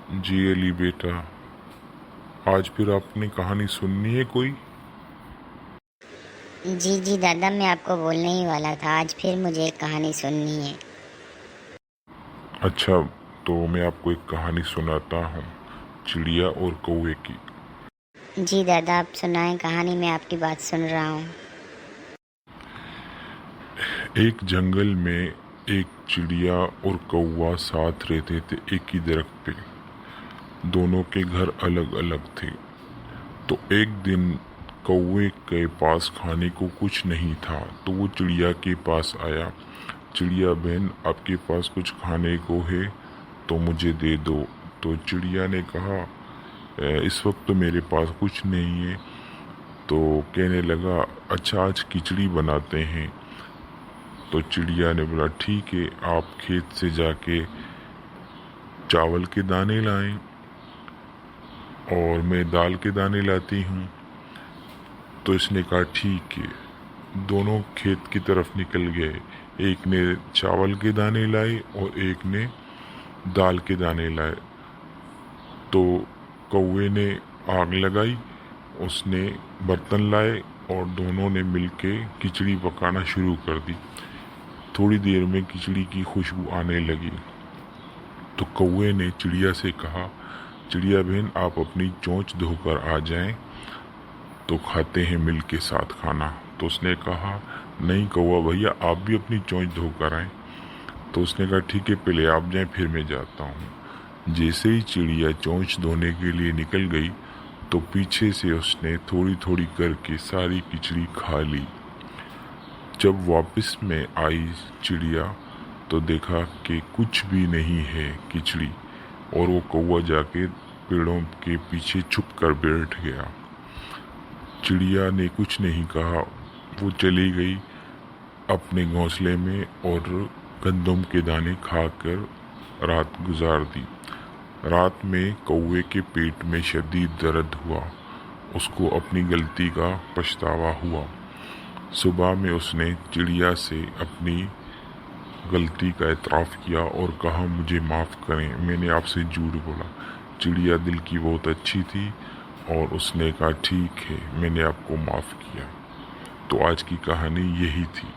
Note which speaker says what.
Speaker 1: जी अली बेटा, आज फिर आपने कहानी सुननी है कोई?
Speaker 2: जी जी दादा, मैं आपको बोलने ही वाला था, आज फिर मुझे एक कहानी सुननी है।
Speaker 1: अच्छा, तो मैं आपको एक कहानी सुनाता हूँ, चिड़िया और कौवे की।
Speaker 2: जी दादा, आप सुनाएं कहानी, मैं आपकी बात सुन रहा हूँ।
Speaker 1: एक जंगल में एक चिड़िया और कौवा साथ रहते थे एक ही दरख्त पे। दोनों के घर अलग अलग थे। तो एक दिन कौवे के पास खाने को कुछ नहीं था, तो वो चिड़िया के पास आया। चिड़िया बहन, आपके पास कुछ खाने को है तो मुझे दे दो। तो चिड़िया ने कहा, इस वक्त तो मेरे पास कुछ नहीं है। तो कहने लगा, अच्छा आज खिचड़ी बनाते हैं। तो चिड़िया ने बोला, ठीक है, आप खेत से जाके चावल के दाने लाएं और मैं दाल के दाने लाती हूँ। तो इसने कहा ठीक है। दोनों खेत की तरफ निकल गए। एक ने चावल के दाने लाए और एक ने दाल के दाने लाए। तो कौवे ने आग लगाई, उसने बर्तन लाए और दोनों ने मिलके खिचड़ी पकाना शुरू कर दी। थोड़ी देर में खिचड़ी की खुशबू आने लगी। तो कौवे ने चिड़िया से कहा, चिड़िया बहन आप अपनी चोंच धोकर आ जाएं तो खाते हैं मिल के साथ खाना। तो उसने कहा, नहीं कौवा भैया, आप भी अपनी चोंच धोकर आएं। तो उसने कहा ठीक है, पहले आप जाएं फिर मैं जाता हूँ। जैसे ही चिड़िया चोंच धोने के लिए निकल गई तो पीछे से उसने थोड़ी थोड़ी करके सारी खिचड़ी खा ली। जब वापस में आई चिड़िया तो देखा कि कुछ भी नहीं है खिचड़ी, और वो कौवा जाके पेड़ों के पीछे छुप कर बैठ गया। चिड़िया ने कुछ नहीं कहा, वो चली गई अपने घोंसले में और गंदम के दाने खाकर रात गुजार दी। रात में कौवे के पेट में शदीद दर्द हुआ। उसको अपनी गलती का पछतावा हुआ। सुबह में उसने चिड़िया से अपनी गलती का एतराफ़ किया और कहा, मुझे माफ़ करें, मैंने आपसे झूठ बोला। चिड़िया दिल की बहुत अच्छी थी और उसने कहा ठीक है, मैंने आपको माफ़ किया। तो आज की कहानी यही थी।